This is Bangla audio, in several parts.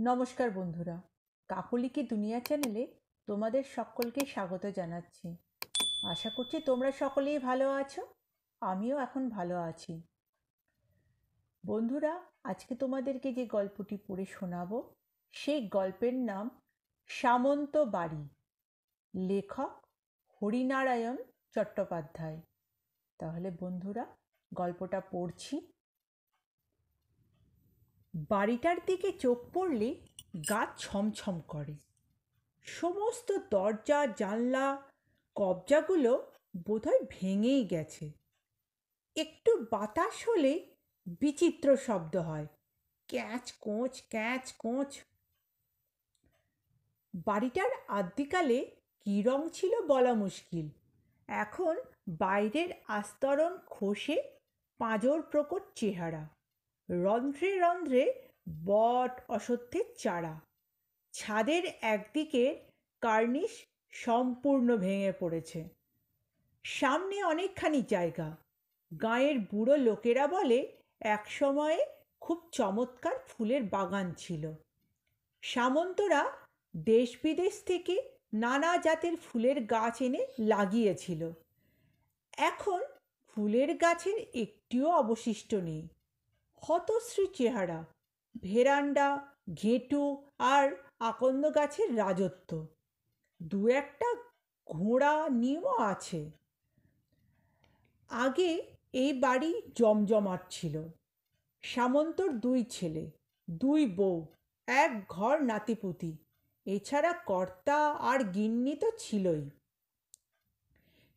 নমস্কার বন্ধুরা, কাকলি কি দুনিয়া চ্যানেলে তোমাদের সকলকে স্বাগত জানাচ্ছি। আশা করছি তোমরা সকলেই ভালো আছো। আমিও এখন ভালো আছি। বন্ধুরা, আজকে তোমাদেরকে যে গল্পটি পড়ে শোনাবো সেই গল্পের নাম সামন্ত বাড়ি। লেখক হরিনারায়ণ চট্টোপাধ্যায়। তাহলে বন্ধুরা, গল্পটা পড়ছি। বাড়িটার দিকে চোখ পড়লে গা ছমছম করে। সমস্ত দরজা জানলা কবজাগুলো বোধহয় ভেঙেই গেছে। একটু বাতাস হলে বিচিত্র শব্দ হয়, ক্যাঁচ কোঁচ ক্যাঁচ কোঁচ। বাড়িটার আদ্যিকালে কী রং ছিল বলা মুশকিল। এখন বাইরের আস্তরণ খসে পাঁজর প্রকট চেহারা, রন্ধ্রে রন্ধ্রে বট অশ্বত্থের চারা। ছাদের একদিকের কার্নিশ সম্পূর্ণ ভেঙে পড়েছে। সামনে অনেকখানি জায়গা। গাঁয়ের বুড়ো লোকেরা বলে একসময়ে খুব চমৎকার ফুলের বাগান ছিল। সামন্তরা দেশ বিদেশ থেকে নানা জাতের ফুলের গাছ এনে লাগিয়েছিল। এখন ফুলের গাছের একটিও অবশিষ্ট নেই। হতশ্রী চেহারা, ভেরান্ডা, ঘেঁটু আর আকন্দ গাছের রাজত্ব। দু একটা ঘোড়া নিমও আছে। আগে এই বাড়ি জমজমাট ছিল। সামন্তর দুই ছেলে, দুই বউ, এক ঘর নাতিপুতি, এছাড়া কর্তা আর গিন্নি তো ছিলই।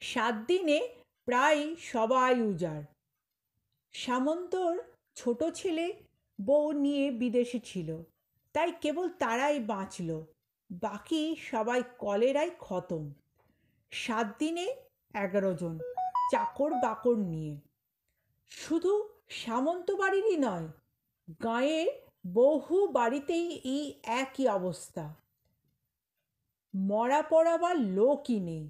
7 দিনে প্রায় সবাই উজাড়। সামন্তর ছোট ছেলে বউ নিয়ে বিদেশে ছিল, তাই কেবল তারাই বাঁচল। বাকি সবাই কলেরায় খতম। 7 দিনে 11 জন, চাকর বাকর নিয়ে। শুধু সামন্ত বাড়িরই নয়, গাঁয়ের বহু বাড়িতেই এই একই অবস্থা। মরা পড়াবার লোকই নেই।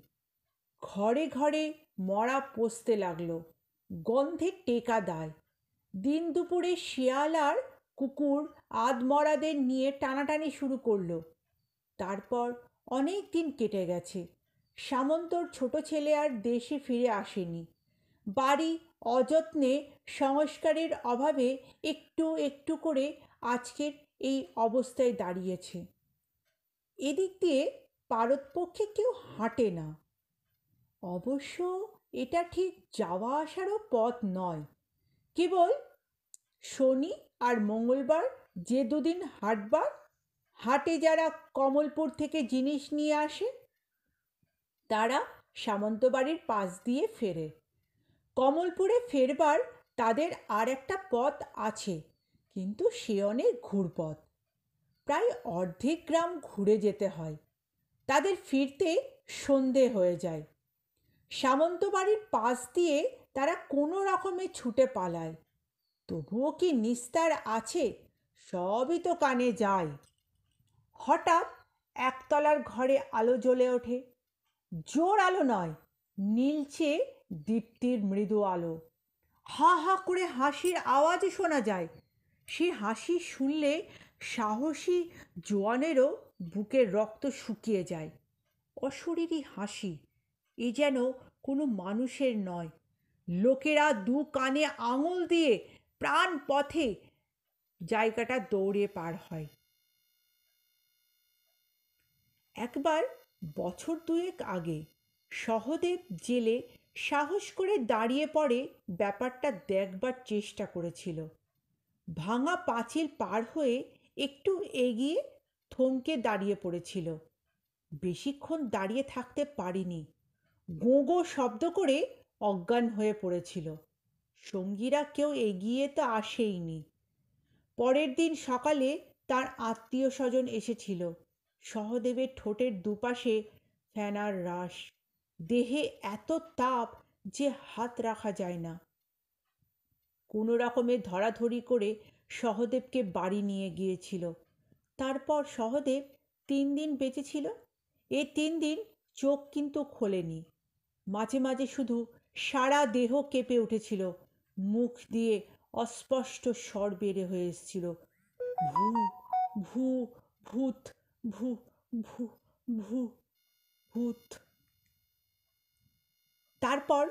ঘরে ঘরে মরা পচতে লাগলো, গন্ধে টেকা দায়। দিন দুপুরে শিয়াল আর কুকুর আধমরাদের নিয়ে টানাটানি শুরু করলো। তারপর অনেক দিন কেটে গেছে। সামন্তর ছোট ছেলে আর দেশে ফিরে আসেনি। বাড়ি অযত্নে সংস্কারের অভাবে একটু একটু করে আজকের এই অবস্থায় দাঁড়িয়েছে। এদিক দিয়ে পারতপক্ষে কেউ হাঁটে না। অবশ্য এটা ঠিক যাওয়া আসারও পথ নয়। কেবল শনি আর মঙ্গলবার যে দুদিন হাটবার, হাটে যারা কমলপুর থেকে জিনিস নিয়ে আসে তারা সামন্ত বাড়ির পাশ দিয়ে ফেরে। কমলপুরে ফেরবার তাদের আর একটা পথ আছে, কিন্তু সে অনেক ঘুরপথ। প্রায় অর্ধেক গ্রাম ঘুরে যেতে হয়। তাদের ফিরতে সন্ধে হয়ে যায়। সামন্ত বাড়ির পাশ দিয়ে তারা কোনো রকমে ছুটে পালায়। তবুও কি নিস্তার আছে? সবই তো কানে যায়। হঠাৎ একতলার ঘরে আলো জ্বলে ওঠে। জোর আলো নয়, নীলচে দীপ্তির মৃদু আলো। হা হা করে হাসির আওয়াজে শোনা যায়। সে হাসি শুনলে সাহসী জোয়ানেরও বুকের রক্ত শুকিয়ে যায়। অশরীরী হাসি, এ যেন কোনো মানুষের নয়। লোকেরা দু কানে আঙুল দিয়ে প্রাণ পথে জায়গাটা দৌড়ে পার হয়। একবার বছর 2 আগে সহদেব জেলে সাহস করে দাঁড়িয়ে পড়ে ব্যাপারটা দেখবার চেষ্টা করেছিল। ভাঙা পাঁচিল পার হয়ে একটু এগিয়ে থমকে দাঁড়িয়ে পড়েছিল। বেশিক্ষণ দাঁড়িয়ে থাকতে পারিনি। গোঁ শব্দ করে অজ্ঞান হয়ে পড়েছিল। সঙ্গীরা কেউ এগিয়ে তো আসেইনি। পরের দিন সকালে তার আত্মীয় স্বজন এসেছিল। সহদেবের ঠোঁটের দুপাশে ফেনার রাশ, দেহে এত তাপ যে হাত রাখা যায় না। কোনো রকমে ধরাধরি করে সহদেবকে বাড়ি নিয়ে গিয়েছিল। তারপর সহদেব 3 দিন বেঁচেছিল। এই 3 দিন চোখ কিন্তু খোলেনি। মাঝে মাঝে শুধু সারা দেহ কেঁপে উঠেছিল। মুখ দিয়ে অস্পষ্ট স্বর বের হয়ে এসেছিল, ভূত ভূ ভূত ভূ ভূ ভূ ভূত। তারপর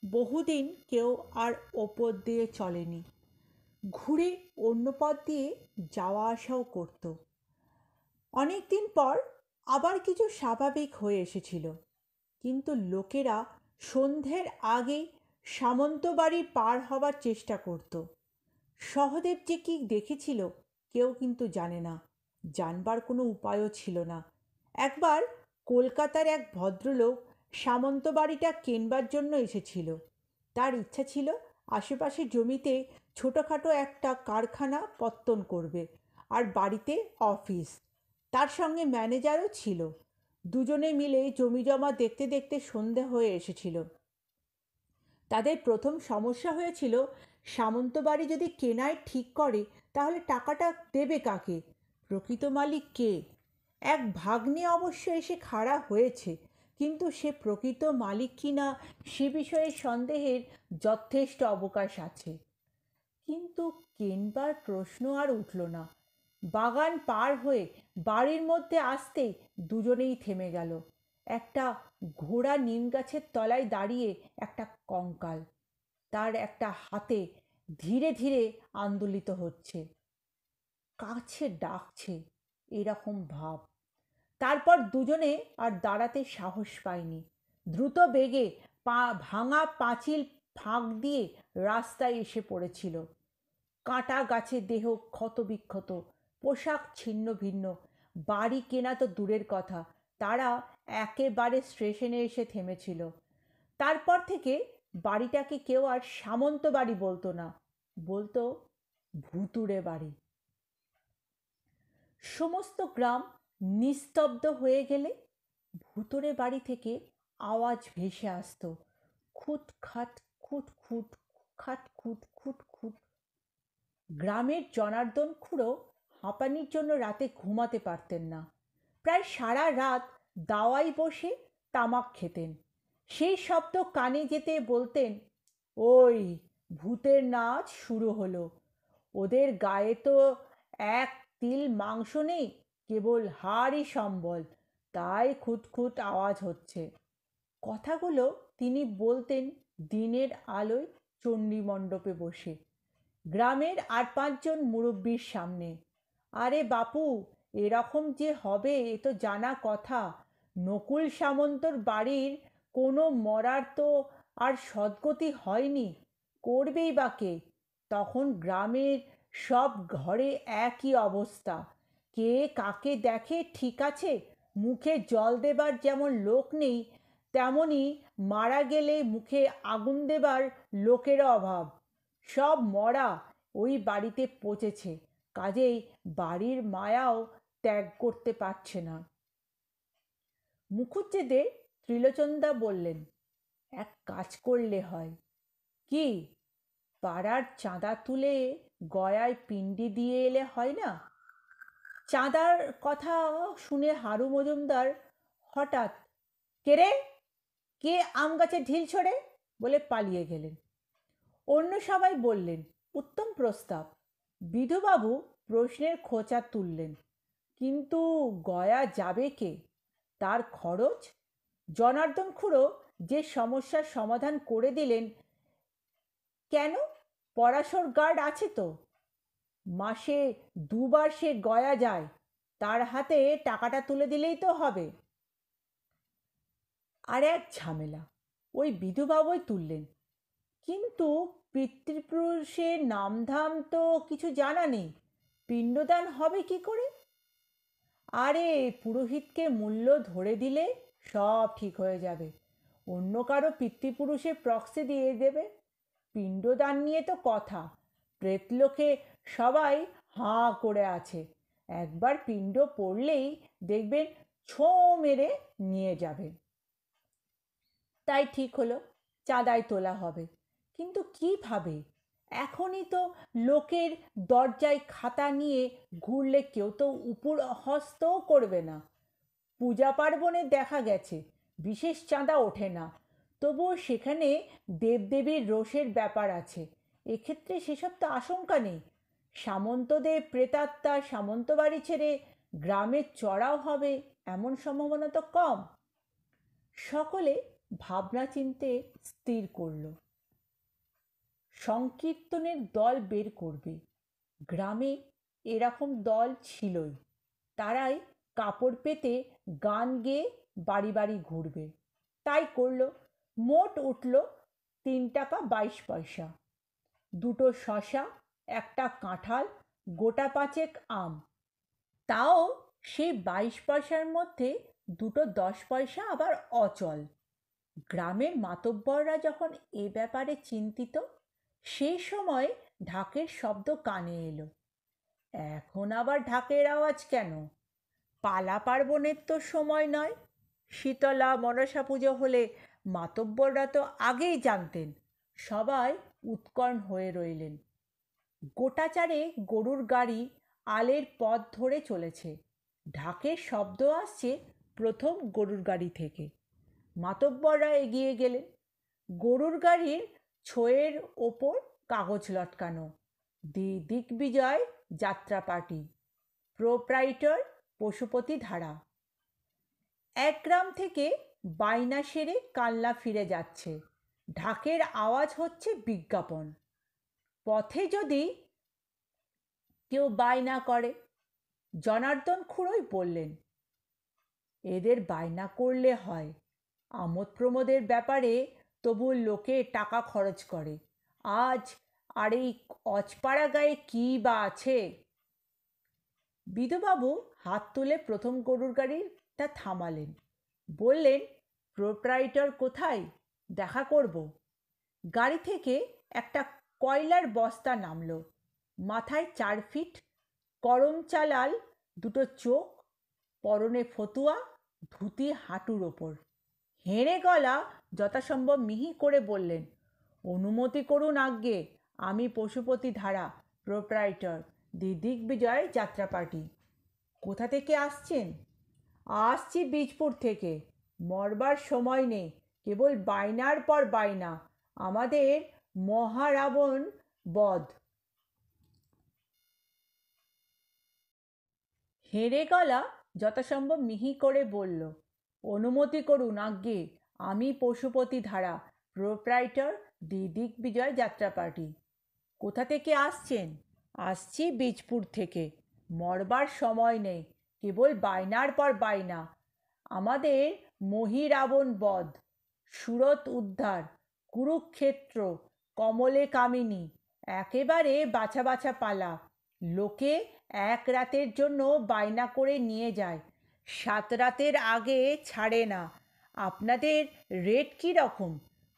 বহুদিন কেউ আর ওপর দিয়ে চলেনি, ঘুরে অন্য পথ দিয়ে যাওয়া আসাও করত। অনেক দিন পর আবার কিছু স্বাভাবিক হয়ে এসেছিল, কিন্তু লোকেরা সন্ধ্যের আগেই সামন্তবাড়ি পার হবার চেষ্টা করত। সহদেব যে কি দেখেছিল কেউ কিন্তু জানে না, জানবার কোনো উপায়ও ছিল না। একবার কলকাতার এক ভদ্রলোক সামন্তবাড়িটা কেনবার জন্য এসেছিল। তার ইচ্ছা ছিল আশেপাশে জমিতে ছোটোখাটো একটা কারখানা পত্তন করবে, আর বাড়িতে অফিস। তার সঙ্গে ম্যানেজারও ছিল। দুজনে মিলে জমি জমা দেখতে দেখতে সন্ধে হয়ে এসেছিল। তাদের প্রথম সমস্যা হয়েছিল, সামন্তবাড়ি যদি কেনায় ঠিক করে তাহলে টাকাটা দেবে কাকে, প্রকৃত মালিক কে। এক ভাগ্নে অবশ্য এসে খাড়া হয়েছে, কিন্তু সে প্রকৃত মালিক কিনা সে বিষয়ে সন্দেহের যথেষ্ট অবকাশ আছে। কিন্তু কেনবার প্রশ্ন আর উঠল না। বাগান পার হয়ে বাড়ির মধ্যে আসতেই দুজনেই থেমে গেল। একটা ঘোড়া নিম গাছের তলায় দাঁড়িয়ে একটা কঙ্কাল, তার একটা হাতে ধীরে ধীরে আন্দোলিত হচ্ছে, কাছে ডাকছে, এরকম ভাব। তারপর দুজনে আর দাঁড়াতে সাহস পায়নি। দ্রুত বেগে ভাঙা পাঁচিল ফাঁক দিয়ে রাস্তায় এসে পড়েছিল। কাঁটা গাছে দেহ ক্ষতবিক্ষত, পোশাক ছিন্ন ভিন্ন। বাড়ি কেনা তো দূরের কথা, তারা একেবারে স্টেশনে এসে থেমেছিল। তারপর থেকে বাড়িটাকে কেউ আর সামন্ত বাড়ি বলতো না, বলতো ভুতুড়ে বাড়ি। সমস্ত গ্রাম নিস্তব্ধ হয়ে গেলে ভুতুড়ে বাড়ি থেকে আওয়াজ ভেসে আসতো, খুট খাট খুট খুট খাট খুট খুট খুট। গ্রামের জনার্দন খুড়ো হাঁপানির জন্য রাতে ঘুমাতে পারতেন না। প্রায় সারা রাত দাওয়ায় বসে তামাক খেতেন। সেই শব্দ কানে যেতে বলতেন, ওই ভূতের নাচ শুরু হলো। ওদের গায়ে তো এক তিল মাংস নেই, কেবল হাড়ই সম্বল, তাই খুঁতখুত আওয়াজ হচ্ছে। কথাগুলো তিনি বলতেন দিনের আলোয় চণ্ডী মণ্ডপে বসে, গ্রামের আর পাঁচজন মুরব্বির সামনে। আরে বাপু, এরকম যে হবে এ তো জানা কথা। নকুল সামন্তর বাড়ির কোনো মরার তো আর সদ্গতি হয়নি, করবেই বা কে? তখন গ্রামের সব ঘরে একই অবস্থা, কে কাকে দেখে ঠিক আছে, মুখে জল দেবার যেমন লোক নেই, তেমনি মারা গেলে মুখে আগুন দেবার লোকেরও অভাব। সব মরা ওই বাড়িতে পচেছে, কাজেই বাড়ির মায়াও ত্যাগ করতে পারছে না। মুখুজ্জেদের ত্রিলোচনদা বললেন, এক কাজ করলে হয়। কি? পাড়ার চাঁদা তুলে গয়ায় পিণ্ডি দিয়ে এলে হয় না? চাঁদার কথা শুনে হারু মজুমদার হঠাৎ, কে রে, কে আম গাছে ঢিল ছোড়ে, বলে পালিয়ে গেলেন। অন্য সবাই বললেন, উত্তম প্রস্তাব। বিধুবাবু প্রশ্নের খোঁচা তুললেন, কিন্তু গয়া যাবে কে? তার খরচ? জনার্দন খুড়ো যে সমস্যার সমাধান করে দিলেন। কেন, পরাশর গার্ড আছে তো, মাসে দুবার সে গয়া যায়, তার হাতে টাকাটা তুলে দিলেই তো হবে। আর এক ঝামেলা, ওই বিধুবাবুই তুললেন, কিন্তু পিতৃপুরুষের নামধাম তো কিছু জানা নেই, পিণ্ডদান হবে কি করে? আরে পুরোহিতকে মূল্য ধরে দিলে সব ঠিক হয়ে যাবে, অন্য কারো পিতৃপুরুষের প্রক্সি দিয়ে দেবে। পিণ্ডদান নিয়ে তো কথা, প্রেতলোকে সবাই হাঁ করে আছে, একবার পিণ্ড পড়লেই দেখবেন ছোঁ মেরে নিয়ে যাবে। তাই ঠিক হলো, চাঁদায় তোলা হবে, কিন্তু কিভাবে? এখনই তো লোকের দরজায় খাতা নিয়ে ঘুরলে কেউ তো উপর হস্তও করবে না। পূজা পার্বণে দেখা গেছে বিশেষ চাঁদা ওঠে না, তবুও সেখানে দেবদেবীর রোষের ব্যাপার আছে, এক্ষেত্রে সেসব তো আশঙ্কা নেই। সামন্তদের প্রেতাত্মা সামন্ত বাড়ি ছেড়ে গ্রামে চড়াও হবে এমন সম্ভাবনা তো কম। সকলে ভাবনা চিনতে স্থির করল সংকীর্তনের দল বের করবে। গ্রামে এরকম দল ছিলই, তারাই কাপড় পেতে গান গেয়ে বাড়ি বাড়ি ঘুরবে। তাই করল। মোট উঠল 3 টাকা 22 পয়সা। 2টো শশা, একটা কাঁঠাল, গোটা 5 আম। তাও সেই 22 পয়সার মধ্যে 2টো 10 পয়সা আবার অচল। গ্রামের মাতব্বররা যখন এ ব্যাপারে চিন্তিত, সেই সময় ঢাকের শব্দ কানে এলো। এখন আবার ঢাকের আওয়াজ কেন? পালা পার্বণের তো সময় নয়। শীতলা মনসা পুজো হলে মাতব্বররা তো আগেই জানতেন। সবাই উৎকণ্ঠ হয়ে রইলেন। গোটা চারে গরুর গাড়ি আলের পথ ধরে চলেছে। ঢাকের শব্দ আসছে প্রথম গরুর গাড়ি থেকে। মাতব্বররা এগিয়ে গেলেন। গরুর গাড়ির ছোয়ের ওপর কাগজ লটকানো, দিগ্বিজয় যাত্রা পার্টি, প্রোপ্রাইটর পশুপতি ধারা। এক গ্রাম থেকে বাইনা সেরে কালনা ফিরে যাচ্ছে। ঢাকের আওয়াজ হচ্ছে বিজ্ঞাপন। পথে যদি কেউ বায়না করে, জনার্দন খুড়োই বললেন, এদের বায়না করলে হয়। আমোদ প্রমোদের ব্যাপারে তবু লোকে টাকা খরচ করে। আজ আর এই অজপাড়া গায়ে কী বা আছে? বিধুবাবু হাত তুলে প্রথম গরুর গাড়িটা থামালেন। বললেন, প্রোপ্রাইটর কোথায়? দেখা করব। গাড়ি থেকে একটা কয়লার বস্তা নামলো। মাথায় 4 ফিট করমচালাল, 2টো চোখ, পরনে ফতুয়া, ধুতি হাঁটুর ওপর। হেঁড়ে গলা যথাসম্ভব মিহি করে বললেন, অনুমতি করুন আজ্ঞে, আমি পশুপতি ধারা, প্রোপ্রাইটর, দিগ্বিজয় যাত্রা পার্টি। কোথা থেকে আসছেন? আসছি বীজপুর থেকে। মরবার সময় নেই, কেবল বায়নার পর বায়না। আমাদের মহারাবণ বধ। হেঁড়ে গলা যথাসম্ভব মিহি করে বলল, অনুমতি করুন আজ্ঞে, আমি পশুপতি ধারা, প্রোপ্রাইটর, দিগ্বিজয় যাত্রা পার্টি। কোথা থেকে আসছেন? আসছি বীজপুর থেকে। মরবার সময় নেই, কেবল বায়নার পর বায়না। আমাদের মহিরাবণ বধ, সুরত উদ্ধার, কুরুক্ষেত্র, কমলে কামিনী, একেবারে বাছা বাছা পালা। লোকে 1 রাতের জন্য বায়না করে নিয়ে যায়, 7 রাতের আগে ছাড়ে না। আপনাদের রেট কী রকম?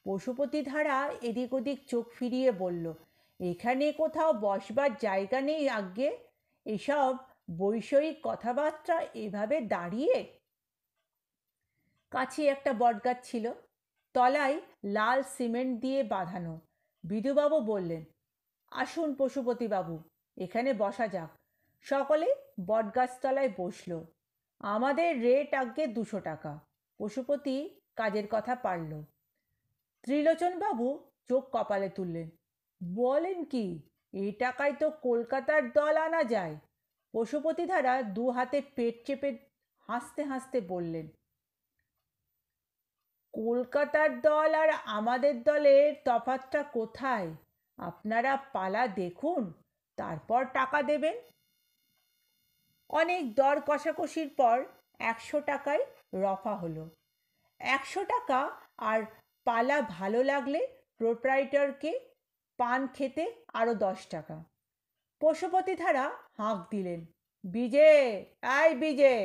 পশুপতি ধারা এদিক ওদিক চোখ ফিরিয়ে বলল, এখানে কোথাও বসবার জায়গা নেই আজ্ঞে। এসব বৈষয়িক কথাবার্তা এভাবে দাঁড়িয়ে। কাছে একটা বটগাছ ছিল, তলায় লাল সিমেন্ট দিয়ে বাঁধানো। বিধুবাবু বললেন, আসুন পশুপতিবাবু, এখানে বসা যাক। সকলে বটগাছতলায় বসল। আমাদের রেট আজ্ঞে 200 টাকা। পশুপতি কাজের কথা পারল। ত্রিলোচনবাবু চোখ কপালে তুললেন। বলেন কি, এই টাকায় তো কলকাতার দল আনা যায়। পশুপতি ধারা 2 হাতে পেট চেপে হাসতে হাসতে বললেন, কলকাতার দল আর আমাদের দলের তফাৎটা কোথায়? আপনারা পালা দেখুন, তারপর টাকা দেবেন। অনেক দর কষাকষির পর 100 টাকায় রফা হলো। 100 টাকা আর পালা ভালো লাগলে প্রোপ্রাইটরকে পান খেতে আরও 10 টাকা। পশুপতি ধারা হাঁক দিলেন, বিজে, আয় বিজে।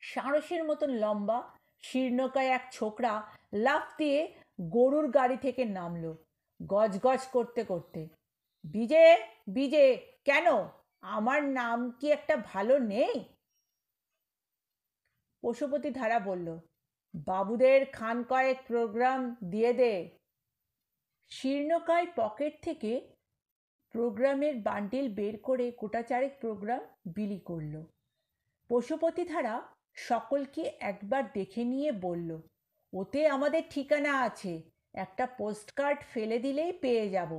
সাঁড়সের মতন লম্বা শীর্ণকায় এক ছোকরা লাফ দিয়ে গরুর গাড়ি থেকে নামলো, গজগজ করতে করতে। বিজে, বিজে, কেন? আমার নাম কি একটা ভালো নেই? পশুপতি ধারা বলল, বাবুদের খান কয়েক প্রোগ্রাম দিয়ে দে। শীর্ণকায় পকেট থেকে প্রোগ্রামের বান্ডিল বের করে গোটা 4 প্রোগ্রাম বিলি করল। পশুপতি ধারা সকলকে একবার দেখে নিয়ে বলল, ওতে আমাদের ঠিকানা আছে, একটা পোস্টকার্ড ফেলে দিলেই পেয়ে যাব।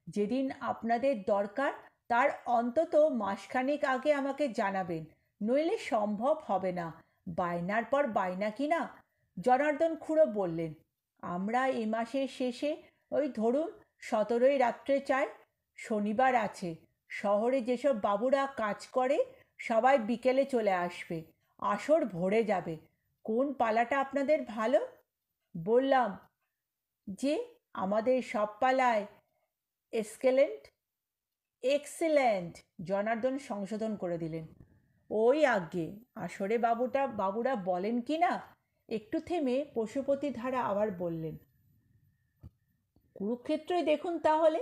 যেদিন আপনাদের দরকার তার অন্তত মাসখানেক আগে আমাকে জানাবেন, নইলে সম্ভব হবে না। বায়নার পর বায়না কি না। জনার্দন খুড়ো বললেন, আমরা এ মাসের শেষে ওই ধরুন 17ই রাত্রে চাই। শনিবার আছে। শহরে যেসব বাবুরা কাজ করে সবাই বিকেলে চলে আসবে। আসর ভরে যাবে। কোন পালাটা আপনাদের ভালো? বললাম যে আমাদের সব পালায় এক্সেলেন্ট। এক্সিলেন্ট, জনার্দন সংশোধন করে দিলেন। ওই আজ্ঞে, আসরে বাবুরা বলেন কি না। একটু থেমে পশুপতি ধারা আবার বললেন, কুরুক্ষেত্রই দেখুন তাহলে।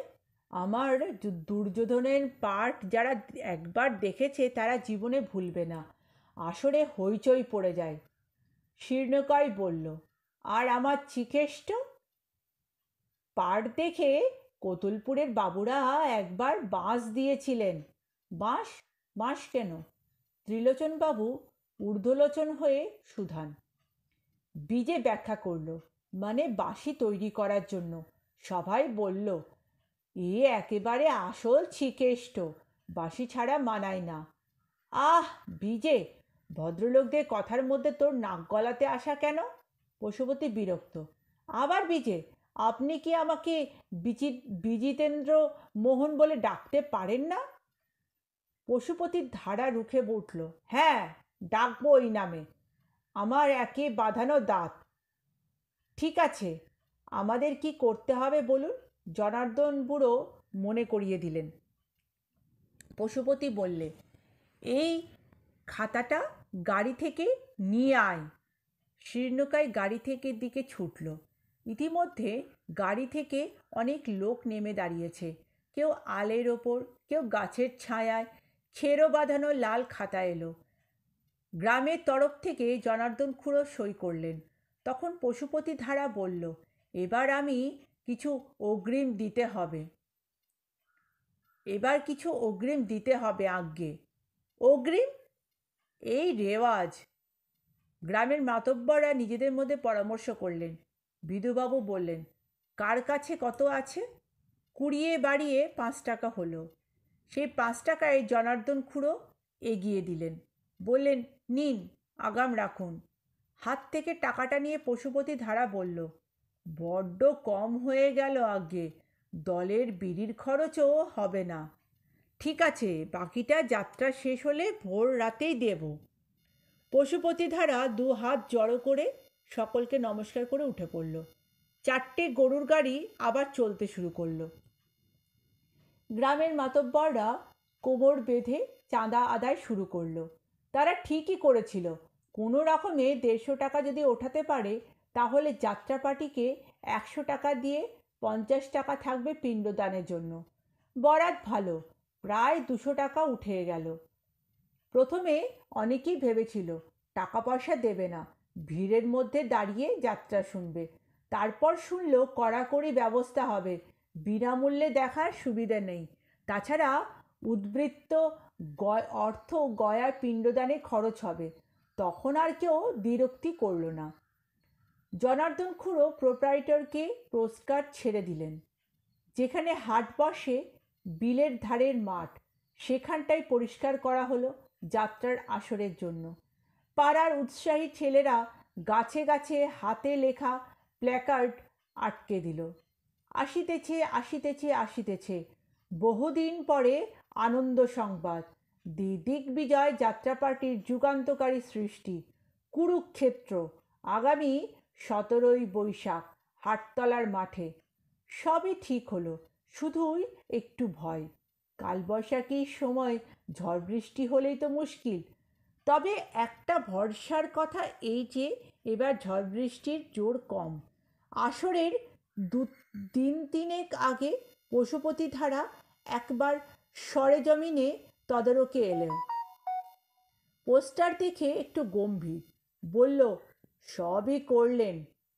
আমার দুর্যোধনের পার্ট যারা একবার দেখেছে তারা জীবনে ভুলবে না। আসরে হইচই পড়ে যায়। শীর্ণকায় বলল, আর আমার চিকেষ্ট পার্ট দেখে কতুলপুরের বাবুরা একবার বাঁশ দিয়েছিলেন। বাঁশ? বাঁশ কেন? ত্রিলোচনবাবু ঊর্ধ্বলোচন হয়ে সুধান। বিজে ব্যাখ্যা করল, মানে বাঁশি তৈরি করার জন্য। সবাই বলল, এ একেবারে আসল ছিকেষ্ট, বাঁশি ছাড়া মানায় না। আহ বিজে, ভদ্রলোকদের কথার মধ্যে তোর নাক গলাতে আসা কেন? পশুপতি বিরক্ত। আবার বিজে, আপনি কি আমাকে বিজিতেন্দ্র মোহন বলে ডাকতে পারেন না? পশুপতির ধারা রুখে উঠল, হ্যাঁ, ডাকবো ওই নামে। আমার একে বাঁধানো দাঁত। ঠিক আছে, আমাদের কি করতে হবে বলুন? জনার্দন বুড়ো মনে করিয়ে দিলেন। পশুপতি বললে, এই খাতাটা গাড়ি থেকে নিয়ে আয়। শীর্ণকায় গাড়ি থেকে দিকে ছুটল। ইতিমধ্যে গাড়ি থেকে অনেক লোক নেমে দাঁড়িয়েছে। কেউ আলের ওপর, কেউ গাছের ছায়ায়। খেরো বাঁধানো লাল খাতা এলো। গ্রামের তরফ থেকে জনার্দন খুড়ো সই করলেন। তখন পশুপতি ধারা বলল, এবার কিছু অগ্রিম দিতে হবে। আজ্ঞে। অগ্রিম? এই রেওয়াজ। গ্রামের মাতব্বররা নিজেদের মধ্যে পরামর্শ করলেন। বিধুবাবু বললেন, কার কাছে কত আছে? কুড়িয়ে বাড়িয়ে 5 টাকা হলো। সেই 5 টাকায় জনার্দন খুড়ো এগিয়ে দিলেন। বললেন, নিন, আগাম রাখুন। হাত থেকে টাকাটা নিয়ে পশুপতি ধারা বলল, বড্ড কম হয়ে গেল আজ্ঞে, দলের বিড়ির খরচও হবে না। ঠিক আছে, বাকিটা যাত্রা শেষ হলে ভোর রাতেই দেব। পশুপতি ধারা 2 হাত জড়ো করে সকলকে নমস্কার করে উঠে পড়ল। 4টে গরুর গাড়ি আবার চলতে শুরু করলো। গ্রামের মাতব্বররা কোমর বেঁধে চাঁদা আদায় শুরু করলো। তারা ঠিকই করেছিল, কোনো রকমে 150 টাকা যদি ওঠাতে পারে তাহলে যাত্রা পার্টিকে 100 টাকা দিয়ে 50 টাকা থাকবে পিণ্ডদানের জন্য। বরাত ভালো, প্রায় 200 টাকা উঠে গেল। প্রথমে অনেকেই ভেবেছিল টাকা পয়সা দেবে না, ভিড়ের মধ্যে দাঁড়িয়ে যাত্রা শুনবে। তারপর শুনল কড়াকড়ি ব্যবস্থা হবে, বিনামূল্যে দেখার সুবিধা নেই। তাছাড়া উদ্বৃত্ত অর্থ গয়ার পিণ্ডদানে খরচ হবে। তখন আর কেউ বিরক্তি করল না। জনার্দন খুড়ো প্রোপ্রাইটরকে পোস্টকার্ড ছেড়ে দিলেন। যেখানে হাট বসে, বিলের ধারের মাঠ, সেখানটাই পরিষ্কার করা হলো যাত্রার আসরের জন্য। পাড়ার উৎসাহী ছেলেরা গাছে গাছে হাতে লেখা প্ল্যাকার্ড আটকে দিল। আসিতেছে, আসিতেছে, আসিতেছে, বহুদিন পরে আনন্দ সংবাদ। দিগ্বিজয় যাত্রা পার্টির যুগান্তকারী সৃষ্টি কুরুক্ষেত্র, আগামী 17ই বৈশাখ, হাটতলার মাঠে। সবই ঠিক হলো, শুধুই একটু ভয়। কালবৈশাখীর সময় ঝড় বৃষ্টি হলেই তো মুশকিল। তবে একটা ভরসার কথা এই যে এবার ঝড় বৃষ্টির জোর কম। আসরের দিন 3 আগে পশুপতি ধারা একবার সরেজমিনে তদারকে এলেন। পোস্টার দেখে একটু গম্ভীর। বলল, সবই করলেন,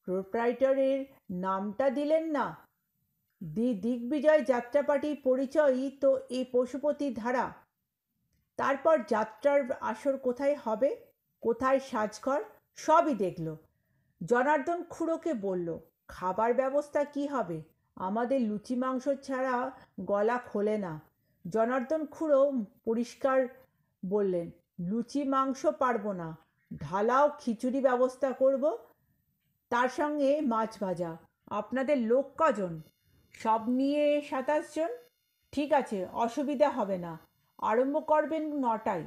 প্রোপ্রাইটরের নামটা দিলেন না। দিগ্বিজয় যাত্রা পার্টির পরিচয়ই তো এই পশুপতি ধারা। তারপর যাত্রার আসর কোথায় হবে, কোথায় সাজঘর, সবই দেখল। জনার্দন খুড়োকে বলল, খাবার ব্যবস্থা কি হবে? আমাদের লুচি মাংস ছাড়া গলা খোলে না। জনার্দন খুড়ো পরিষ্কার বললেন, লুচি মাংস পারবো না, ঢালাও খিচুড়ি ব্যবস্থা করব, তার সঙ্গে মাছ ভাজা। আপনাদের লোক কজন? সব নিয়ে 27 জন। ঠিক আছে, অসুবিধা হবে না। আরম্ভ করবেন 9টায়?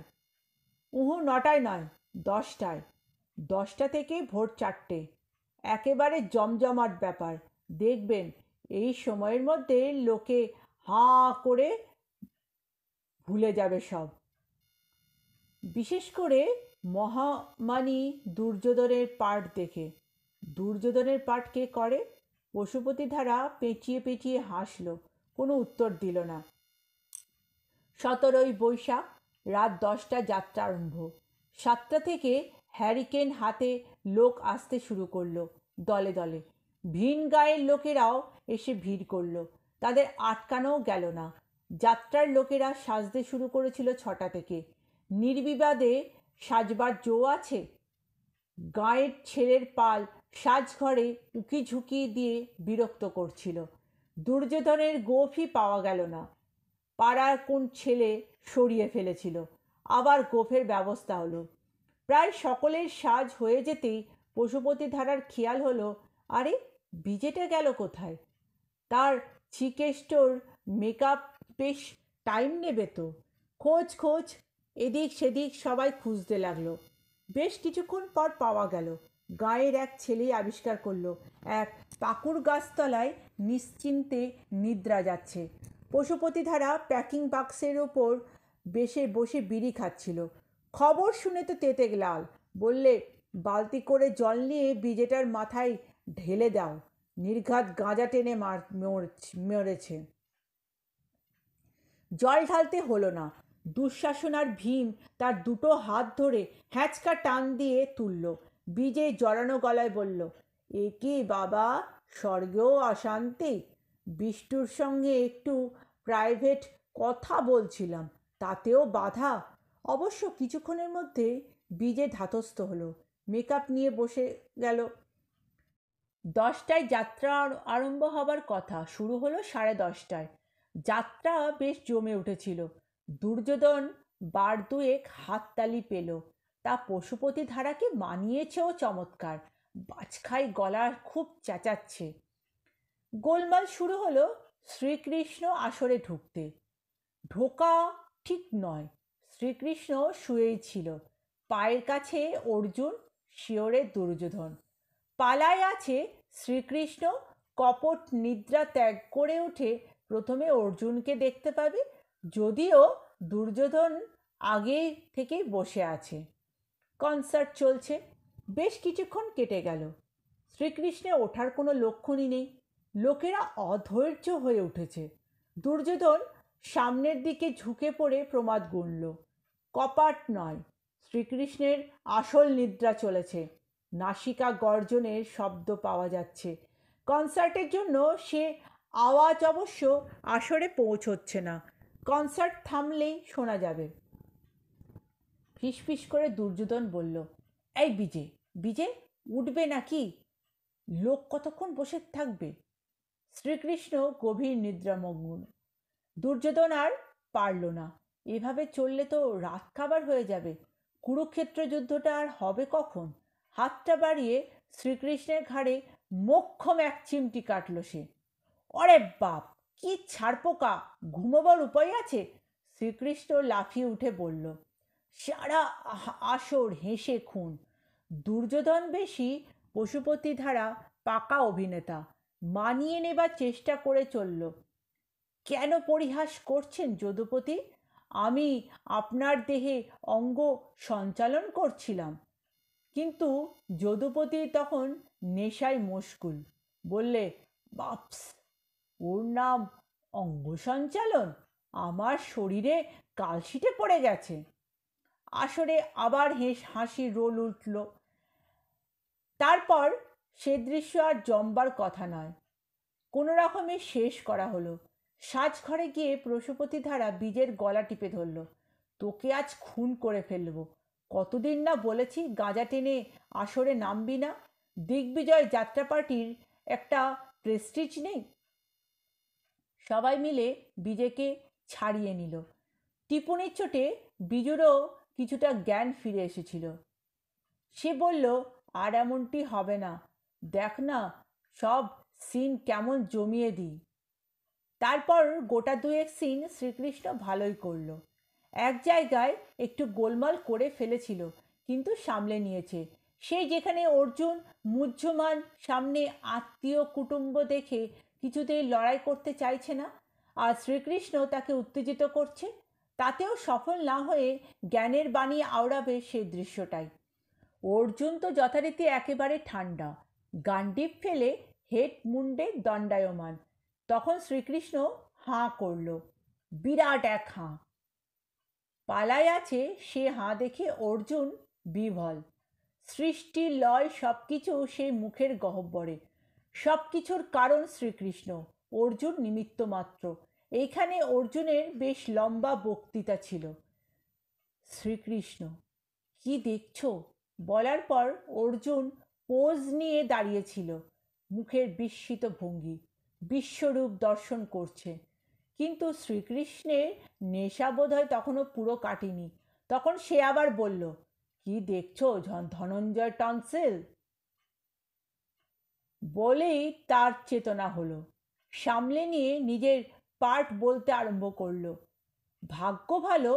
9টায় নয়, 10টায়। 10টা থেকে ভোর 4টে। একেবারে জমজমাট ব্যাপার। দেখবেন এই সময়ের মধ্যে লোকে হাঁ করে ভুলে যাবে সব। বিশেষ করে মহামানী দুর্যোধনের পাঠ দেখে। দুর্যোধনের পাঠ কে করে? পশুপতিধারা পেঁচিয়ে পেঁচিয়ে হাসল, কোনো উত্তর দিল না। 17ই বৈশাখ, রাত 10টা যাত্রা আরম্ভ। 7টা থেকে হ্যারিকেন হাতে লোক আসতে শুরু করলো দলে দলে। ভিন গাঁয়ের লোকেরাও এসে ভিড় করলো, তাদের আটকানোও গেল না। যাত্রার লোকেরা সাজতে শুরু করেছিল 6টা থেকে। নির্বিবাদে সাজবার জো আছে? গাঁয়ের ছেলের পাল সাজঘরে উকি ঝুঁকি দিয়ে বিরক্ত করছিল। দুর্যোধনের গোঁফই পাওয়া গেল না। পাড়ার কোন ছেলে সরিয়ে ফেলেছিল, আবার গোঁফের ব্যবস্থা হলো। প্রায় সকলের সাজ হয়ে যেতেই পশুপতিধারার খেয়াল হলো, আরে বিজেটা গেল কোথায়? তার চিকেস্টোর মেকআপ বেশ টাইম নেবে তো। খোঁজ খোঁজ, এদিক সেদিক সবাই খুঁজতে লাগলো। বেশ কিছুক্ষণ পর পাওয়া গেল। গাঁয়ের এক ছেলেই আবিষ্কার করলো এক পাকুড় গাছতলায় নিশ্চিন্তে নিদ্রা যাচ্ছে। পশুপতিধারা প্যাকিং বাক্সের ওপর বসে বিড়ি খাচ্ছিল। খবর শুনে তো তেতে লাল। বললে, বালতি করে জল নিয়ে বিজেটার মাথায় ঢেলে দাও, নির্ঘাত গাঁজা টেনে মরেছে। জল ঢালতে হলো না। দুঃশাসন আর ভীম তার দুটো হাত ধরে হ্যাঁচকা টান দিয়ে তুলল। বিজয় জড়ানো গলায় বলল, এ কি বাবা, স্বর্গেও অশান্তি? বিষ্টুর সঙ্গে একটু প্রাইভেট কথা বলছিলাম, তাতেও বাধা। অবশ্য কিছুক্ষণের মধ্যে বিজয় ধাতস্থ হলো, মেকআপ নিয়ে বসে গেল। 10টায় যাত্রা আরম্ভ হবার কথা, শুরু হলো 10:30টায়। যাত্রা বেশ জমে উঠেছিল। দুর্যোধন বার দুয়েক হাততালি পেল। তা পশুপতিধারাকে মানিয়েছেও চমৎকার। বাজখাই গলা খুব চেঁচাচ্ছে। গোলমাল শুরু হলো শ্রীকৃষ্ণ আসরে ঢুকতে। ঢোকা ঠিক নয়, শ্রীকৃষ্ণ শুয়েই ছিল। পায়ের কাছে অর্জুন, শিয়রে দুর্যোধন। পালায় আছে শ্রীকৃষ্ণ। কপট নিদ্রা ত্যাগ করে উঠে প্রথমে অর্জুনকে দেখতে পাবে, যদিও দুর্যোধন আগে থেকেই বসে আছে। কনসার্ট চলছে। বেশ কিছুক্ষণ কেটে গেল। শ্রীকৃষ্ণের ওঠার কোনো লক্ষণই নেই। লোকেরা অধৈর্য হয়ে উঠেছে। দুর্যোধন সামনের দিকে ঝুঁকে পড়ে প্রমাদ গুনল। কপাট নয়, শ্রীকৃষ্ণের আসল নিদ্রা চলেছে। নাসিকা গর্জনের শব্দ পাওয়া যাচ্ছে। কনসার্টের জন্য সে আওয়াজ অবশ্য আসরে পৌঁছচ্ছে না। কনসার্ট থামলেই শোনা যাবে। ফিসফিস করে দুর্যোধন বলল, এই বিজে, বিজে উঠবে নাকি? লোক কতক্ষণ বসে থাকবে? শ্রীকৃষ্ণ গভীর নিদ্রামগ্ন। দুর্যোধন আর পারল না। এভাবে চললে তো রাত কাবার হয়ে যাবে। কুরুক্ষেত্র যুদ্ধটা আর হবে কখন? হাতটা বাড়িয়ে শ্রীকৃষ্ণের ঘাড়ে মোক্ষম এক চিমটি কাটল সে। অরে বাপ, কি ছাড়পোকা, ঘুমোবার উপায় আছে? শ্রীকৃষ্ণ লাফিয়ে উঠে বলল। সারা আসর হেসে খুন। দুর্যোধন বেশি পশুপতিধারা পাকা অভিনেতা, মানিয়ে নেবার চেষ্টা করে চলল। কেন পরিহাস করছেন যদুপতি? আমি আপনার দেহে অঙ্গ সঞ্চালন করছিলাম। কিন্তু যদুপতি তখন নেশায় মশগুল। বললে, বাপস, ওর নাম অঙ্গ সঞ্চালন? আমার শরীরে কালশিটে পড়ে গেছে। আসরে আবার হাসির রোল উঠল। তারপর সে দৃশ্য আর জমবার কথা নয়। কোনো রকমে শেষ করা হলো। সাজঘরে গিয়ে পশুপতিধারা বীজের গলা টিপে ধরল। তোকে আজ খুন করে ফেলব। কতদিন না বলেছি গাঁজা টেনে আসরে নামবি না? দিগ্বিজয় যাত্রা পার্টির একটা প্রেস্টিজ নেই? সবাই মিলে বিজয়কে ছাড়িয়ে নিল। টিপুনির চোটে বিজুরও কিছুটা জ্ঞান ফিরে এসেছিল। সে বলল, আর এমনটি হবে না, দেখ না সব সিন কেমন জমিয়ে দিই। তারপর গোটা দুয়েক সিন শ্রীকৃষ্ণ ভালোই করল। এক জায়গায় একটু গোলমাল করে ফেলেছিল, কিন্তু সামলে নিয়েছে। সেই যেখানে অর্জুন মুহ্যমান সামনে আত্মীয় কুটুম্ব দেখে কিছুতেই লড়াই করতে চাইছে না, আর শ্রীকৃষ্ণ তাকে উত্তেজিত করছে, তাতেও সফল না হয়ে জ্ঞানের বাণী আওড়াবে সেই দৃশ্যটাই। অর্জুন তো যথারীতি একেবারে ঠান্ডা, গান্ডিব ফেলে হেড মুন্ডে দণ্ডায়মান। তখন শ্রীকৃষ্ণ হাঁ করল, বিরাট এক হাঁ। পালায় আছে সে হাঁ দেখে অর্জুন বিভল। সৃষ্টি লয় সব কিছু সেই মুখের গহ্বরে। সব কিছুর কারণ শ্রীকৃষ্ণ, অর্জুন নিমিত্ত মাত্র। এইখানে অর্জুনের বেশ লম্বা বক্তৃতা ছিল। শ্রীকৃষ্ণ, কি দেখছো? বলার পর অর্জুন পোজ নিয়ে দাঁড়িয়েছিল, মুখের বিস্মিত ভঙ্গি, বিশ্বরূপ দর্শন করছে। কিন্তু শ্রীকৃষ্ণের নেশা বোধহয় তখনও পুরো কাটেনি। তখন সে আবার বলল, কি দেখছো ধনঞ্জয় টনসিল? বলেই তার চেতনা হলো, সামলে নিয়ে নিজের পার্ট বলতে আরম্ভ করলো। ভাগ্য ভালো,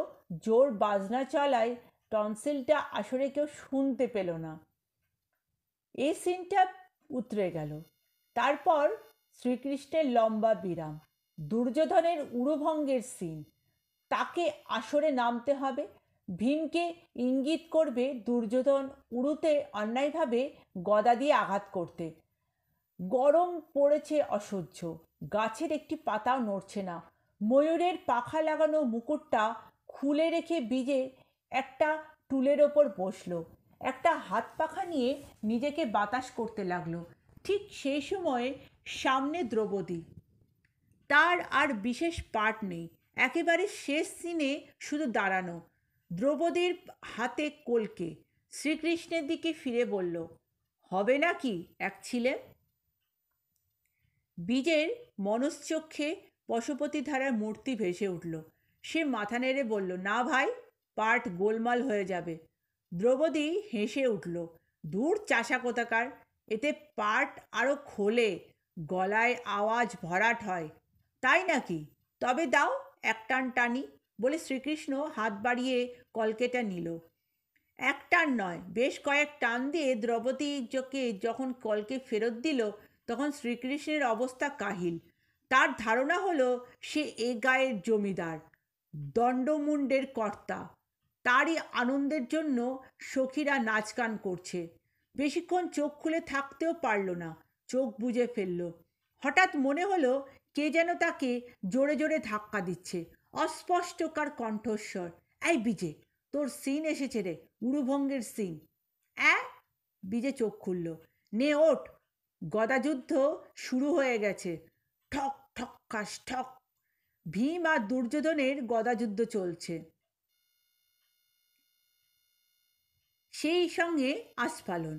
জোর বাজনা চালায় টনসিলটা আসলে কেউ শুনতে পেল না। এই সিনটা উতরে গেল। তারপর শ্রীকৃষ্ণের লম্বা বিরাম, দুর্যোধনের উড়ুভঙ্গের সিন। তাকে আসরে নামতে হবে, ভীমকে ইঙ্গিত করবে দুর্যোধন উড়ুতে অন্যায়ভাবে গদা দিয়ে আঘাত করতে। গরম পড়েছে অসহ্য, গাছের একটি পাতাও নড়ছে না। ময়ূরের পাখা লাগানো মুকুটটা খুলে রেখে বিজে একটা টুলের ওপর বসলো, একটা হাত পাখা নিয়ে নিজেকে বাতাস করতে লাগলো। ঠিক সেই সময়ে সামনে দ্রৌপদী। তার আর বিশেষ পার্ট নেই, একেবারে শেষ সিনে শুধু দাঁড়ানো। দ্রৌপদীর হাতে কলকে। শ্রীকৃষ্ণের দিকে ফিরে বলল, হবে নাকি এক ছিলে? বীজের মনশ্চক্ষে পশুপতিধারার মূর্তি ভেসে উঠল। সে মাথা নেড়ে বলল, না ভাই, পার্ট গোলমাল হয়ে যাবে। দ্রৌপদী হেসে উঠল, দূর চাষা কোথাকার, এতে পার্ট আরও খোলে, গলায় আওয়াজ ভরাট হয়। তাই নাকি? তবে দাও এক টান টানি, বলে শ্রীকৃষ্ণ হাত বাড়িয়ে কলকেটা নিল। এক টান নয়, বেশ কয়েক টান দিয়ে দ্রৌপদীকে যখন কলকে ফেরত দিল, তখন শ্রীকৃষ্ণের অবস্থা কাহিল। তার ধারণা হলো সে এ গায়ের জমিদার, দণ্ডমুণ্ডের কর্তা। তারই আনন্দের জন্য সখীরা নাচ গান করছে। বেশিক্ষণ চোখ খুলে থাকতেও পারল না, চোখ বুজে ফেলল। হঠাৎ মনে হলো কে যেন তাকে জোরে জোরে ধাক্কা দিচ্ছে। অস্পষ্টকার কণ্ঠস্বর, এই বিজে, তোর সিন এসেছে রে, উড়ুভঙ্গের সিন। বিজে চোখ খুলল, নে ওঠ, গদাযুদ্ধ শুরু হয়ে গেছে। ঠক ঠক খাস ঠক। ভীম আর দুর্যোধনের গদাযুদ্ধ চলছে, সেই সঙ্গে আস্ফালন।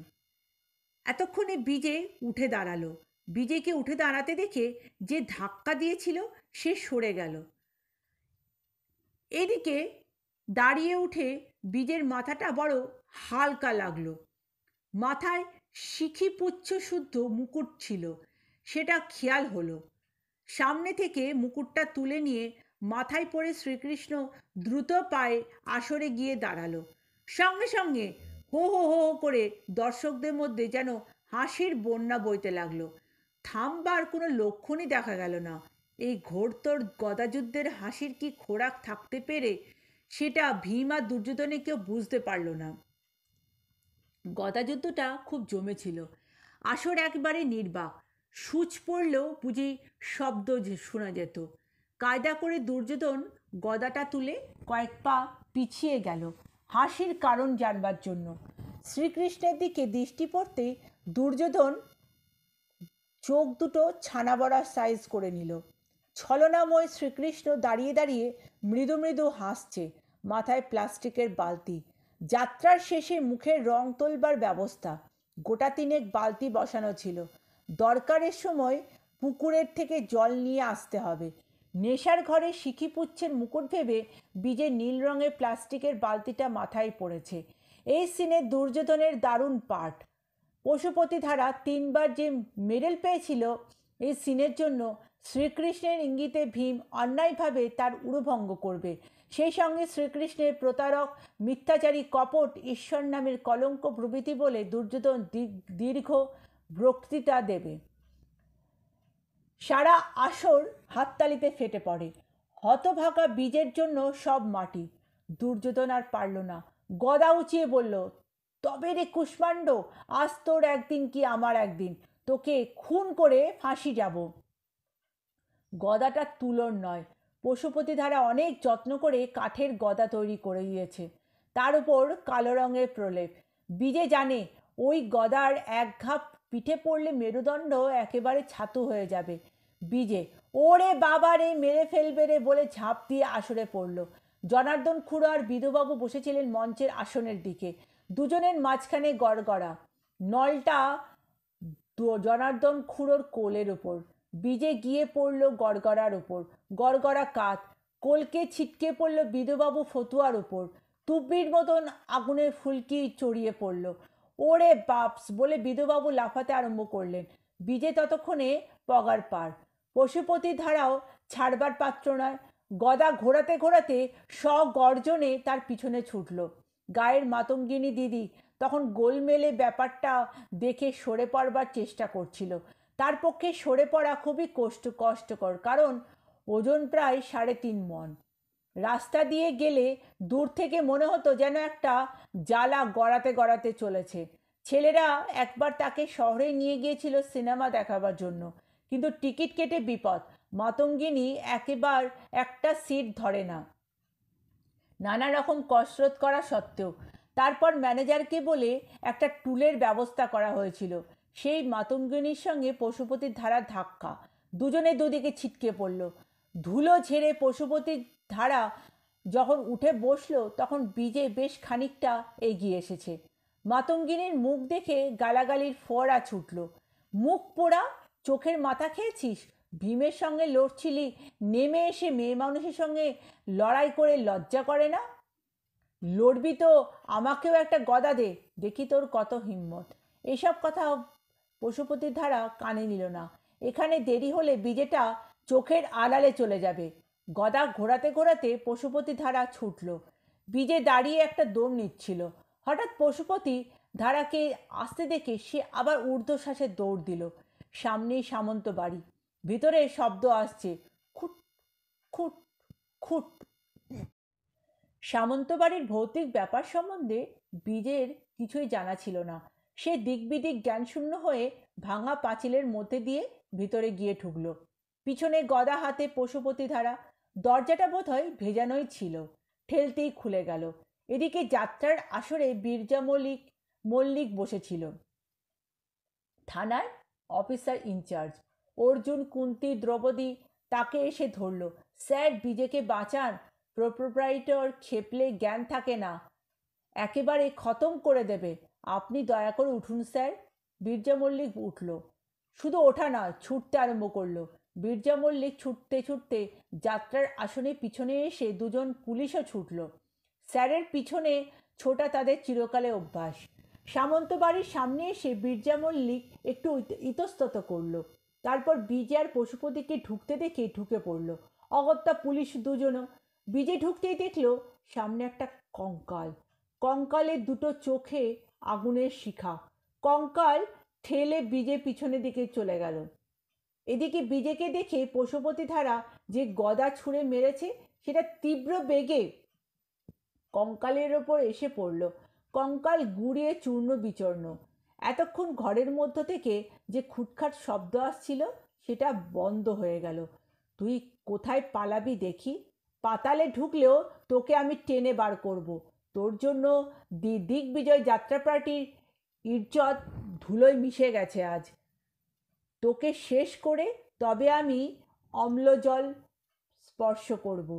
এতক্ষণে বিজে উঠে দাঁড়ালো। বিজেকে উঠে দাঁড়াতে দেখে যে ধাক্কা দিয়েছিল সে সরে গেল। এদিকে দাঁড়িয়ে উঠে বীজের মাথাটা বড় হালকা লাগলো। মাথায় শিখিপুচ্ছ শুদ্ধ মুকুট ছিল, সেটা খেয়াল হলো। সামনে থেকে মুকুটটা তুলে নিয়ে মাথায় পড়ে শ্রীকৃষ্ণ দ্রুত পায়ে আসরে গিয়ে দাঁড়ালো। সঙ্গে সঙ্গে হো হো হো করে দর্শকদের মধ্যে যেন হাসির বন্যা বইতে লাগলো। থামবার কোনো লক্ষণই দেখা গেল না। এই ঘোরতর গদাযুদ্ধের হাসির কি খোরাক থাকতে পেরে সেটা ভীম আর দুর্যোধনে কেউ বুঝতে পারল না। গদাযুদ্ধটা খুব জমেছিল। আসর একবারে নির্বাক, সূচ পড়লেও বুঝি শব্দ শোনা যেত। কায়দা করে দুর্যোধন গদাটা তুলে কয়েক পা পিছিয়ে গেল হাসির কারণ জানবার জন্য। শ্রীকৃষ্ণের দিকে দৃষ্টি পড়তে দুর্যোধন চোখ দুটো ছানা বড়া সাইজ করে নিল। ছলনাময় শ্রীকৃষ্ণ দাঁড়িয়ে দাঁড়িয়ে মৃদু মৃদু হাসছে, মাথায় প্লাস্টিকের বালতি। যাত্রার শেষে মুখের রং তোলবার ব্যবস্থা। গোটা তিনেক বালতি বসানো ছিল, দরকারের সময় পুকুরের থেকে জল নিয়ে আসতে হবে। নেশার ঘরে শিখি পুচ্ছের মুকুট ভেবে বীজের নীল রঙের প্লাস্টিকের বালতিটা মাথায় পড়েছে। এই সিনে দুর্যোধনের দারুণ পাঠ। পশুপতি ধারা 3বার যে মেডেল পেয়েছিল, এই সিনের জন্য শ্রীকৃষ্ণের ইঙ্গিতে ভীম অন্যায়ভাবে তার উড়ুভঙ্গ করবে। সেই সঙ্গে শ্রীকৃষ্ণের প্রতারক, মিথ্যাচারী, কপট, ঈশ্বর নামের কলঙ্ক প্রভৃতি বলে দুর্যোধন দীর্ঘ বক্তৃতা দেবে। সারা আসর হাততালিতে ফেটে পড়ে। হতভাগা বীজের জন্য সব মাটি। দুর্যোধন আর পারল না, গদা উঁচিয়ে বলল, তবে রে কুষ্মাণ্ড, আজ তোর একদিন কি আমার একদিন, তোকে খুন করে ফাঁসি যাব। গদাটা তুলোর নয়। পশুপতি ধারা অনেক যত্ন করে কাঠের গদা তৈরি করে দিয়েছে, তার উপর কালো রঙের প্রলেপ। বীজে জানে ওই গদার এক ঘাপ পিঠে পড়লে মেরুদণ্ড একেবারে ছাতু হয়ে যাবে। বীজে ওরে বাবা রে, মেরে ফেলবে রে বলে ঝাঁপ দিয়ে আসরে পড়ল। জনার্দন খুড়ো আর বিধুবাবু বসেছিলেন মঞ্চের আসনের দিকে, দুজনের মাঝখানে গড়গড়া। নলটা জনার্দন খুড়োর কোলের ওপর। বীজে গিয়ে পড়ল গড়গড়ার উপর। গড়গড়া কাত কোলকে ছিটকে পড়ল বিধুবাবু ফতুয়ার উপর। তুব্বির মতন আগুনের ফুলকি চড়িয়ে পড়ল। ওরে বাপস বলে বিধুবাবু লাফাতে আরম্ভ করলেন। বীজে ততক্ষণে পগার পার। পশুপতি ধারাও ছাড়বার পাত্র নয়। গদা ঘোরাতে ঘোরাতে স্বগর্জনে তার পিছনে ছুটল। গায়ের মাতঙ্গিনী দিদি তখন গোলমেলে ব্যাপারটা দেখে সরে পড়বার চেষ্টা করছিল। তার পক্ষে সরে পড়া খুবই কষ্টকর, কারণ ওজন প্রায় 3.5 মণ। রাস্তা দিয়ে গেলে দূর থেকে মনে হতো যেন একটা জ্বালা গড়াতে গড়াতে চলেছে। ছেলেরা একবার তাকে শহরে নিয়ে গিয়েছিল সিনেমা দেখাবার জন্য, কিন্তু টিকিট কেটে বিপদ, মাতঙ্গিনী একেবার একটা সিট ধরে না, নানা রকম কসরত করা সত্ত্বেও। তারপর ম্যানেজারকে বলে একটা টুলের ব্যবস্থা করা হয়েছিল। সেই মাতঙ্গিনীর সঙ্গে পশুপতির ধারা ধাক্কা, দুজনে দুদিকে ছিটকে পড়ল। ধুলো ঝেড়ে পশুপতির ধারা যখন উঠে বসলো, তখন বীজে বেশ খানিকটা এগিয়ে এসেছে। মাতঙ্গিনীর মুখ দেখে গালাগালির ফোয়ারা ছুটল। মুখ পোড়া, চোখের মাথা খেয়েছিস, ভীমের সঙ্গে লড়ছিলি, নেমে এসে মেয়ে মানুষের সঙ্গে লড়াই করে লজ্জা করে না? লড়বি তো আমাকেও একটা গদা দে, দেখি তোর কত হিম্মত। এইসব কথা পশুপতির ধারা কানে নিল না। এখানে দেরি হলে বীজেটা চোখের আড়ালে চলে যাবে। গদা ঘোরাতে ঘোরাতে পশুপতি ধারা ছুটল। বীজে দাঁড়িয়ে একটা দম নিচ্ছিল। হঠাৎ পশুপতি ধারাকে আসতে দেখে সে আবার ঊর্ধ্বশ্বাসে দৌড় দিল। সামনেই সামন্ত বাড়ি। ভিতরে শব্দ আসছে, খুট খুট খুট। সামন্ত বাড়ির ভৌতিক ব্যাপার সম্বন্ধে বীজের কিছুই জানা ছিল না। সে দিকবিদিক জ্ঞানশূন্য হয়ে ভাঙা পাঁচিলের মধ্যে দিয়ে ভিতরে গিয়ে ঢুকল। পিছনে গদা হাতে পশুপতি ধারা। দরজাটা বোধহয় ভেজানোই ছিল, ঠেলতেই খুলে গেল। এদিকে যাত্রার আসরে বীরজা মল্লিক বসেছিল, থানার অফিসার ইনচার্জ। অর্জুন, কুন্তি, দ্রৌপদী তাকে এসে ধরল। স্যার, বীজেকে বাঁচান, প্রোপ্রাইটর খেপলে জ্ঞান থাকে না, একেবারে খতম করে দেবে, আপনি দয়া করে উঠুন স্যার। বীরজা মল্লিক উঠল। শুধু ওঠা নয়, ছুটতে আরম্ভ করলো। বীরজা মল্লিক ছুটতে ছুটতে যাত্রার আসনে পিছনে এসে দুজন পুলিশও ছুটল। স্যারের পিছনে ছোটা তাদের চিরকালে অভ্যাস। সামন্ত বাড়ির সামনে এসে বীরজা মল্লিক একটু ইতস্তত করল। তারপর বীজে আর পশুপতিকে ঢুকতে দেখে ঢুকে পড়ল। অগত্যা পুলিশ দুজনও। বীজে ঢুকতেই দেখল সামনে একটা কঙ্কাল। কঙ্কালের দুটো চোখে আগুনের শিখা। কঙ্কাল ঠেলে বীজে পিছনের দিকে চলে গেল। এদিকে বীজেকে দেখে পশুপতি ধারা যে গদা ছুঁড়ে মেরেছে, সেটা তীব্র বেগে কঙ্কালের ওপর এসে পড়ল। কঙ্কাল গুড়িয়ে চূর্ণ বিচূর্ণ। এতক্ষণ ঘরের মধ্য থেকে যে খুটখাট শব্দ আসছিল, সেটা বন্ধ হয়ে গেল। তুই কোথায় পালাবি দেখি? পাতালে ঢুকলেও তোকে আমি টেনে বার করব। তোর জন্য দিগ্বিজয় যাত্রা পার্টির ইজ্জত ধুলোয় মিশে গেছে আজ। তোকে শেষ করে তবে আমি অম্লজল স্পর্শ করব।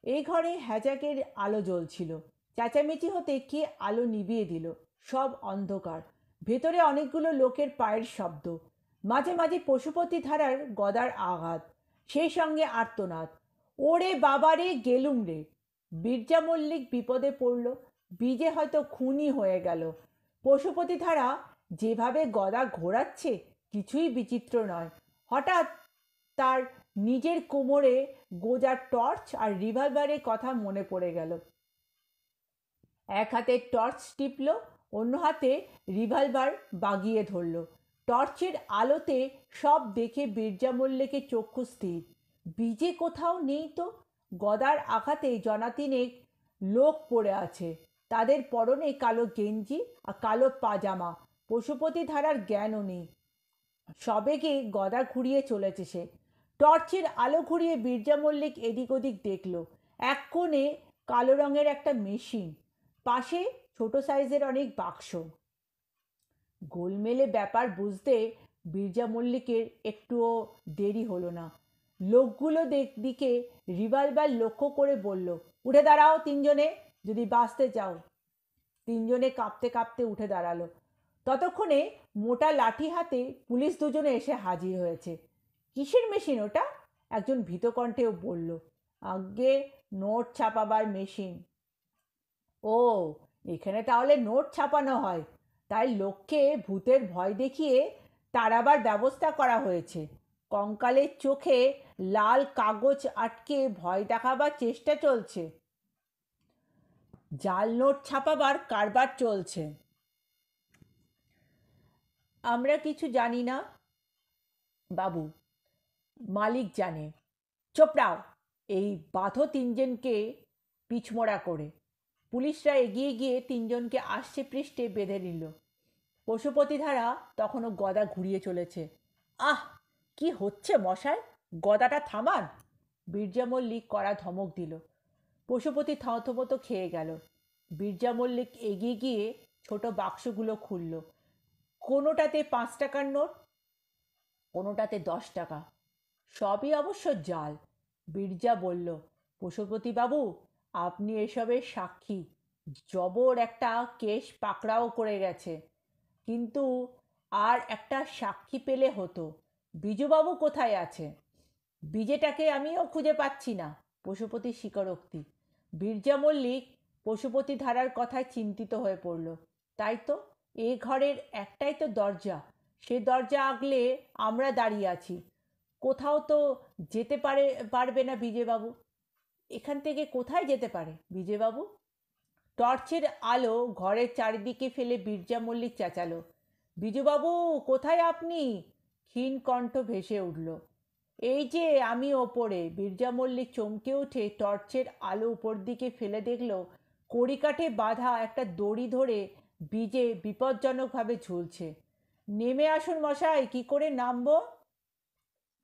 এই ঘরে হ্যাজাকের আলো জ্বলছিল। চেঁচামেচি হতে কে আলো নিভিয়ে দিল। সব অন্ধকার। ভেতরে অনেকগুলো লোকের পায়ের শব্দ। মাঝে মাঝে পশুপতি ধারার গদার আঘাত, সেই সঙ্গে আর্তনাদ, ওরে বাবারে গেলুম রে। বীরজা মল্লিক বিপদে পড়ল, বিজে হয়তো খুনই হয়ে গেল। পশুপতি ধারা যেভাবে গদা ঘোরাচ্ছে কিছুই বিচিত্র নয়। হঠাৎ তার নিজের কোমরে গোজার টর্চ আর রিভলভারের কথা মনে পড়ে গেল। এক হাতে টর্চ টিপল, অন্য হাতে রিভলভার বাগিয়ে ধরল। টর্চের আলোতে সব দেখে বীরজা মল্লিকের চক্ষু স্থির। বিজে কোথাও নেই তো। গদার আঘাতে জনাতিনেক লোক পড়ে আছে, তাদের পরনে কালো গেঞ্জি আর কালো পাজামা। পশুপতি ধারার জ্ঞানও নেই। সবেগে গদা ঘুরিয়ে চলেছে সে। টর্চের আলো ঘুরিয়ে বীরজা মল্লিক এদিক ওদিক দেখল। এক কোণে কালো রঙের একটা মেশিন, পাশে ছোট সাইজের অনেক বাক্স। গোলমেলে ব্যাপার বুঝতে বীরজা মল্লিকের একটুও দেরি হলো না। লোকগুলো দিকে রিভলভার লক্ষ্য করে বলল, উঠে দাঁড়াও তিনজনে, যদি বাঁচতে চাও। তিনজনে কাঁপতে কাঁপতে উঠে দাঁড়ালো। ততক্ষণে মোটা লাঠি হাতে পুলিশ দুজনে এসে হাজির হয়েছে। কিসের মেশিন ওটা? একজন ভীতকণ্ঠেও বলল, আজ্ঞে নোট ছাপাবার মেশিন। ও, এখানে তাহলে নোট ছাপানো হয়। তাই লোককে ভূতের ভয় দেখিয়ে তাড়াবার ব্যবস্থা করা হয়েছে। কঙ্কালের চোখে লাল কাগজ আটকে ভয় দেখাবার চেষ্টা চলছে। জাল নোট ছাপাবার কারবার চলছে। আমরা কিছু জানি না বাবু, মালিক জানে। চোপড়াও, এই বাঁধো তিনজনকে পিছমোড়া করে। পুলিশরা এগিয়ে গিয়ে তিনজনকে আষ্টে পৃষ্ঠে বেঁধে নিল। পশুপতি ধারা তখনও গদা ঘুরিয়ে চলেছে। আহ, কি হচ্ছে মশাই, গদাটা থামান। বীরজা মল্লিক কড়া ধমক দিল। পশুপতি থতমত খেয়ে গেল। বীরজা মল্লিক এগিয়ে গিয়ে ছোট বাক্সগুলো খুলল। কোনোটাতে 5 টাকার নোট, কোনোটাতে 10 টাকা। সবই অবশ্য জাল। বীরজা বলল, পশুপতিবাবু, আপনি এসবের সাক্ষী। জবর একটা কেস পাকড়াও করে গেছে, কিন্তু আর একটা সাক্ষী পেলে হতো। বিজুবাবু কোথায় আছে? বিজেটাকে আমিও খুঁজে পাচ্ছি না। পশুপতির স্বীকারোক্তি। বীরজা মল্লিক পশুপতি ধারার কথায় চিন্তিত হয়ে পড়ল। তাই তো, এ ঘরের একটাই তো দরজা, সে দরজা আগলে আমরা দাঁড়িয়ে আছি। কোথাও তো যেতে পারবে না বিজয়বাবু। এখান থেকে কোথায় যেতে পারে বিজয়বাবু? টর্চের আলো ঘরের চারিদিকে ফেলে বীরজা মল্লিক চেঁচালো, বিজুবাবু কোথায় আপনি? ক্ষীণ কণ্ঠ ভেসে উঠল, এই যে আমি ওপরে। বীরজা মল্লিক চমকে উঠে টর্চের আলো উপর দিকে ফেলে দেখল কড়িকাঠে বাঁধা একটা দড়ি ধরে বিজে বিপজ্জনকভাবে ঝুলছে। নেমে আসুন মশাই, কি করে নামবো?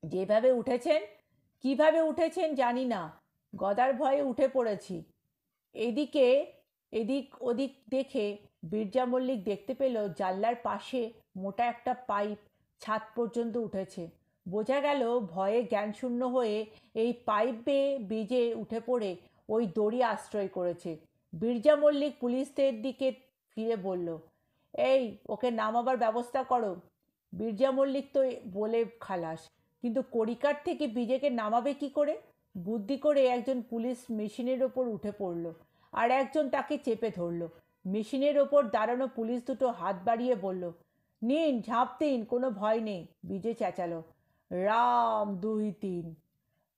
যেভাবে উঠেছেন, কিভাবে উঠেছেন জানি না, গদার ভয়ে উঠে পড়েছি। এদিকে এদিক ওদিক দেখে বীরজা মল্লিক দেখতে পেল জানলার পাশে মোটা একটা পাইপ ছাদ পর্যন্ত উঠেছে। বোঝা গেল ভয়ে জ্ঞানশূন্য হয়ে এই পাইপ বেয়ে বিজে উঠে পড়ে ওই দড়ি আশ্রয় করেছে। বীরজা মল্লিক পুলিশদের দিকে ফিরে বলল, এই ওকে নামাবার ব্যবস্থা করো। বীরজা মল্লিক তো বলে খালাস, কিন্তু কড়িকাঠ থেকে বিজেকে নামাবে কি করে? বুদ্ধি করে একজন পুলিশ মেশিনের ওপর উঠে পড়ল, আর একজন তাকে চেপে ধরল। মেশিনের ওপর দাঁড়ানো পুলিশ দুটো হাত বাড়িয়ে বলল, নিন, ঝাঁপ দিন, কোনো ভয় নেই। বিজে চেঁচালো, রাম 2 3।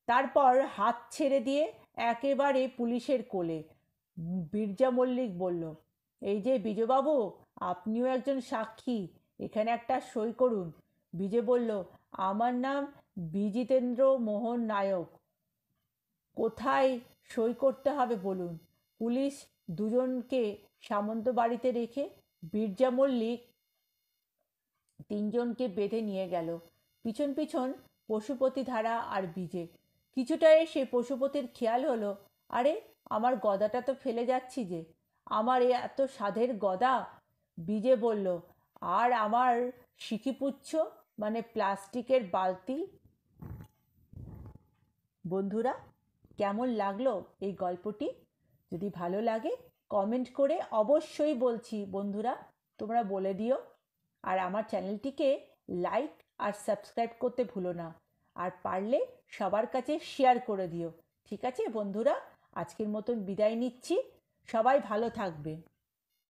তারপর হাত ছেড়ে দিয়ে একেবারে পুলিশের কোলে। বীরজা মল্লিক বলল, এই যে বিজয়বাবু, আপনিও একজন সাক্ষী, এখানে একটা সই করুন। বিজে বলল, আমার নাম বিজিতেন্দ্র মোহন নায়ক। কোথায় সই করতে হবে বলুন। পুলিশ দুজনকে সামন্ত বাড়িতে রেখে বীরজা মল্লিক তিনজনকে বেঁধে নিয়ে গেল। পিছন পিছন পশুপতি ধারা আর বিজে। কিছুটা এসে পশুপতির খেয়াল হলো, আরে আমার গদাটা তো ফেলে যাচ্ছি যে, আমার এ এত সাধের গদা। বিজে বলল, আর আমার সিকিপুচ্ছ মানে প্লাস্টিকের বালতি। বন্ধুরা, কেমন লাগলো এই গল্পটি? যদি ভালো লাগে কমেন্ট করে অবশ্যই বলছি বন্ধুরা, তোমরা বলে দিও। আর আমার চ্যানেলটিকে লাইক আর সাবস্ক্রাইব করতে ভুলো না। আর পারলে সবার কাছে শেয়ার করে দিও। ঠিক আছে বন্ধুরা, আজকের মতন বিদায় নিচ্ছি। সবাই ভালো থাকবে।